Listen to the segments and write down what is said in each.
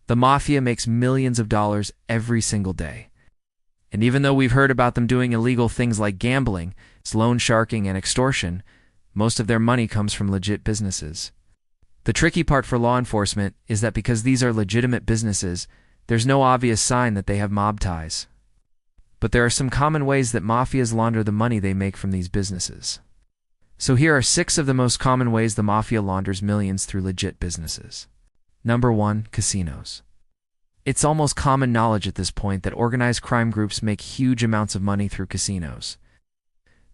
The mafia makes millions of dollars every single day. And even though we've heard about them doing illegal things like gambling, loan sharking, and extortion, most of their money comes from legit businesses. The tricky part for law enforcement is that because these are legitimate businesses, there's no obvious sign that they have mob ties. But there are some common ways that mafias launder the money they make from these businesses. So here are 6 of the most common ways the mafia launders millions through legit businesses. Number 1. Casinos. It's almost common knowledge at this point that organized crime groups make huge amounts of money through casinos.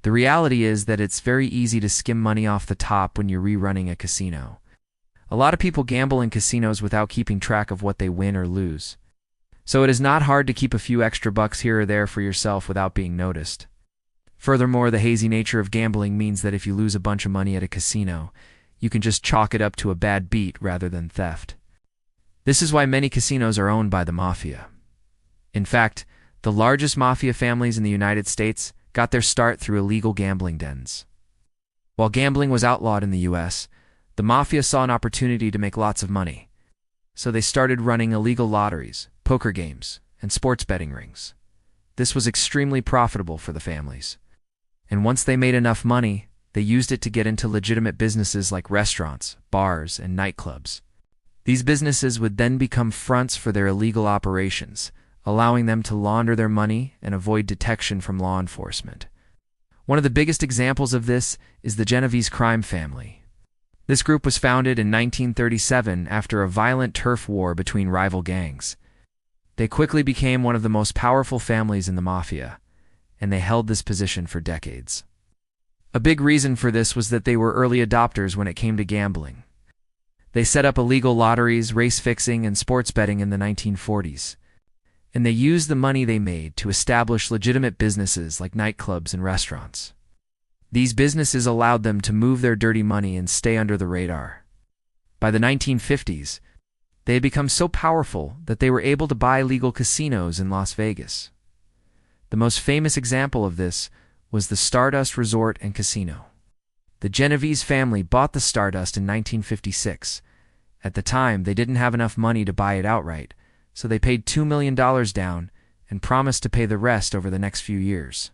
The reality is that it's very easy to skim money off the top when you're rerunning a casino. A lot of people gamble in casinos without keeping track of what they win or lose. So it is not hard to keep a few extra bucks here or there for yourself without being noticed. Furthermore, the hazy nature of gambling means that if you lose a bunch of money at a casino, you can just chalk it up to a bad beat rather than theft. This is why many casinos are owned by the mafia. In fact, the largest mafia families in the United States got their start through illegal gambling dens. While gambling was outlawed in the US, the mafia saw an opportunity to make lots of money. So they started running illegal lotteries, poker games, and sports betting rings. This was extremely profitable for the families. And once they made enough money, they used it to get into legitimate businesses like restaurants, bars, and nightclubs. These businesses would then become fronts for their illegal operations, allowing them to launder their money and avoid detection from law enforcement. One of the biggest examples of this is the Genovese crime family. This group was founded in 1937 after a violent turf war between rival gangs. They quickly became one of the most powerful families in the mafia, and they held this position for decades. A big reason for this was that they were early adopters when it came to gambling. They set up illegal lotteries, race fixing, and sports betting in the 1940s. And they used the money they made to establish legitimate businesses like nightclubs and restaurants. These businesses allowed them to move their dirty money and stay under the radar. By the 1950s, they had become so powerful that they were able to buy legal casinos in Las Vegas. The most famous example of this was the Stardust Resort and Casino. The Genovese family bought the Stardust in 1956. At the time, they didn't have enough money to buy it outright, so they paid $2 million down and promised to pay the rest over the next few years.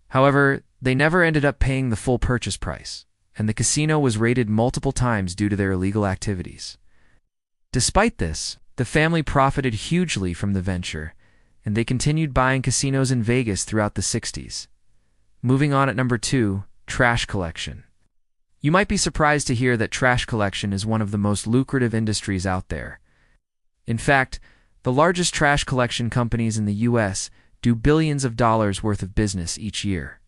However, they never ended up paying the full purchase price, and the casino was raided multiple times due to their illegal activities. Despite this, the family profited hugely from the venture, and they continued buying casinos in Vegas throughout the 60s. Moving on at number 2, trash collection. You might be surprised to hear that trash collection is one of the most lucrative industries out there. In fact, the largest trash collection companies in the US do billions of dollars worth of business each year.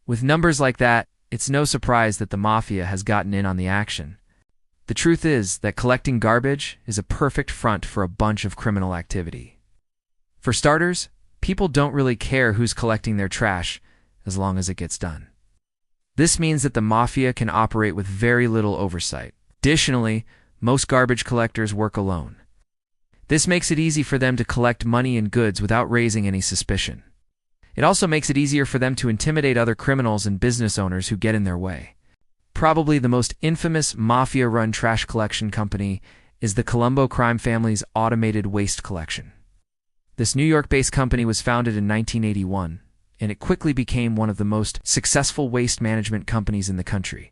With numbers like that, it's no surprise that the mafia has gotten in on the action. The truth is that collecting garbage is a perfect front for a bunch of criminal activity. For starters, people don't really care who's collecting their trash as long as it gets done. This means that the mafia can operate with very little oversight. Additionally, most garbage collectors work alone. This makes it easy for them to collect money and goods without raising any suspicion. It also makes it easier for them to intimidate other criminals and business owners who get in their way. Probably the most infamous mafia-run trash collection company is the Colombo crime family's automated waste collection. This New York-based company was founded in 1981, and it quickly became one of the most successful waste management companies in the country.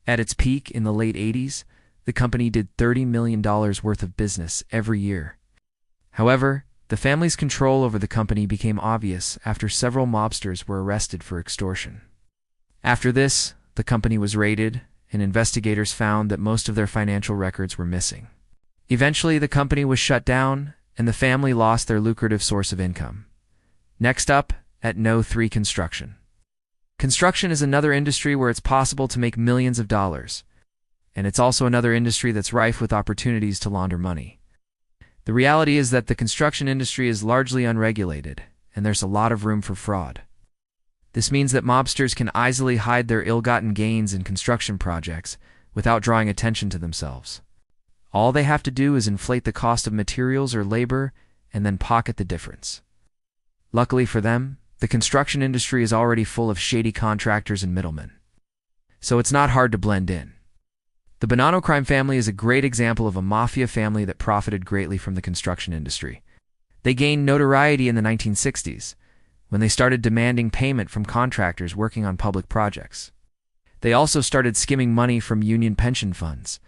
At its peak in the late 80s, the company did $30 million worth of business every year. However, the family's control over the company became obvious after several mobsters were arrested for extortion. After this, the company was raided, and investigators found that most of their financial records were missing. Eventually, the company was shut down, and the family lost their lucrative source of income. Next up, at No. 3 Construction. Construction is another industry where it's possible to make millions of dollars, and it's also another industry that's rife with opportunities to launder money. The reality is that the construction industry is largely unregulated, and there's a lot of room for fraud. This means that mobsters can easily hide their ill-gotten gains in construction projects without drawing attention to themselves. All they have to do is inflate the cost of materials or labor and then pocket the difference. Luckily for them, the construction industry is already full of shady contractors and middlemen, so it's not hard to blend in. The Bonanno crime family is a great example of a mafia family that profited greatly from the construction industry. They gained notoriety in the 1960s, when they started demanding payment from contractors working on public projects. They also started skimming money from union pension funds.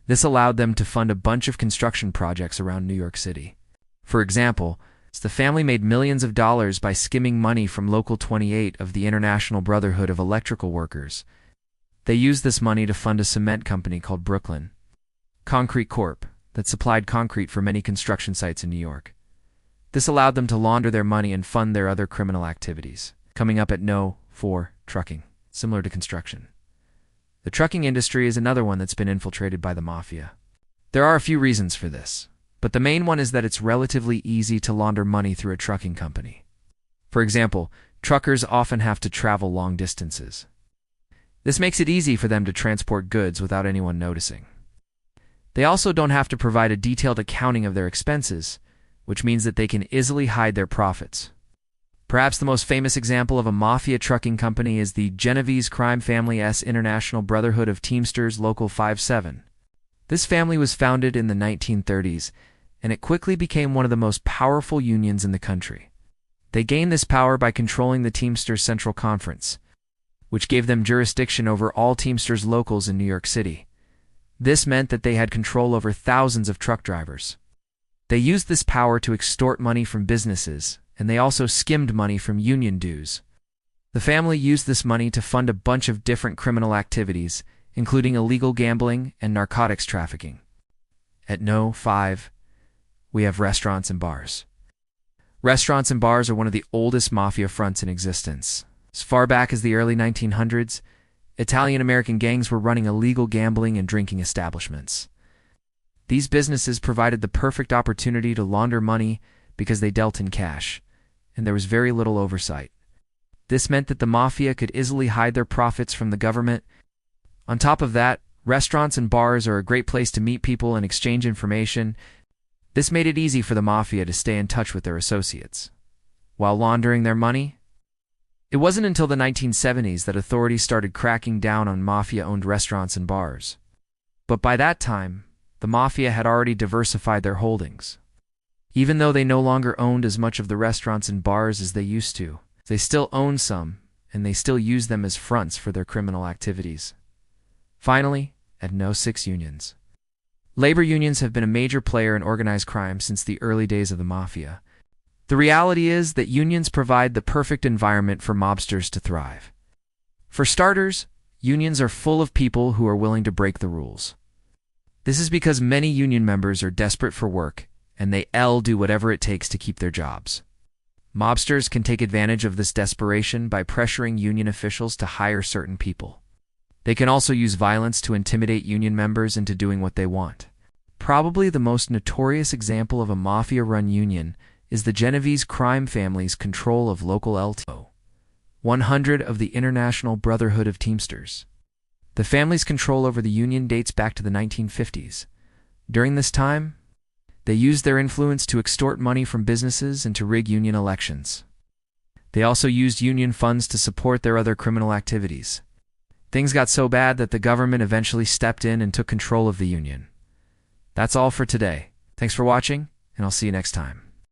This allowed them to fund a bunch of construction projects around New York City. For example, the family made millions of dollars by skimming money from Local 28 of the International Brotherhood of Electrical Workers. They used this money to fund a cement company called Brooklyn Concrete Corp. That supplied concrete for many construction sites in New York. This allowed them to launder their money and fund their other criminal activities. Coming up at No. 4, trucking, similar to construction. The trucking industry is another one that's been infiltrated by the mafia. There are a few reasons for this, but the main one is that it's relatively easy to launder money through a trucking company. For example, truckers often have to travel long distances. This makes it easy for them to transport goods without anyone noticing. They also don't have to provide a detailed accounting of their expenses, which means that they can easily hide their profits. Perhaps the most famous example of a mafia trucking company is the Genovese crime family's International Brotherhood of Teamsters Local 57. This family was founded in the 1930s, and it quickly became one of the most powerful unions in the country. They gained this power by controlling the Teamsters Central Conference, which gave them jurisdiction over all Teamsters locals in New York City. This meant that they had control over thousands of truck drivers. They used this power to extort money from businesses, and they also skimmed money from union dues. The family used this money to fund a bunch of different criminal activities, including illegal gambling and narcotics trafficking. At No. 5, we have restaurants and bars. Restaurants and bars are one of the oldest mafia fronts in existence. As far back as the early 1900s, Italian-American gangs were running illegal gambling and drinking establishments. These businesses provided the perfect opportunity to launder money because they dealt in cash, and there was very little oversight. This meant that the mafia could easily hide their profits from the government. On top of that, restaurants and bars are a great place to meet people and exchange information. This made it easy for the mafia to stay in touch with their associates while laundering their money. It wasn't until the 1970s that authorities started cracking down on mafia-owned restaurants and bars. But by that time, the mafia had already diversified their holdings. Even though they no longer owned as much of the restaurants and bars as they used to, they still owned some, and they still used them as fronts for their criminal activities. Finally, at No. 6, unions. Labor unions have been a major player in organized crime since the early days of the mafia. The reality is that unions provide the perfect environment for mobsters to thrive. For starters, unions are full of people who are willing to break the rules. This is because many union members are desperate for work, and they'll do whatever it takes to keep their jobs. Mobsters can take advantage of this desperation by pressuring union officials to hire certain people. They can also use violence to intimidate union members into doing what they want. Probably the most notorious example of a mafia-run union is the Genovese crime family's control of local LTO 100 of the International Brotherhood of Teamsters. The family's control over the union dates back to the 1950s. During this time, they used their influence to extort money from businesses and to rig union elections. They also used union funds to support their other criminal activities. Things got so bad that the government eventually stepped in and took control of the union. That's all for today. Thanks for watching, and I'll see you next time.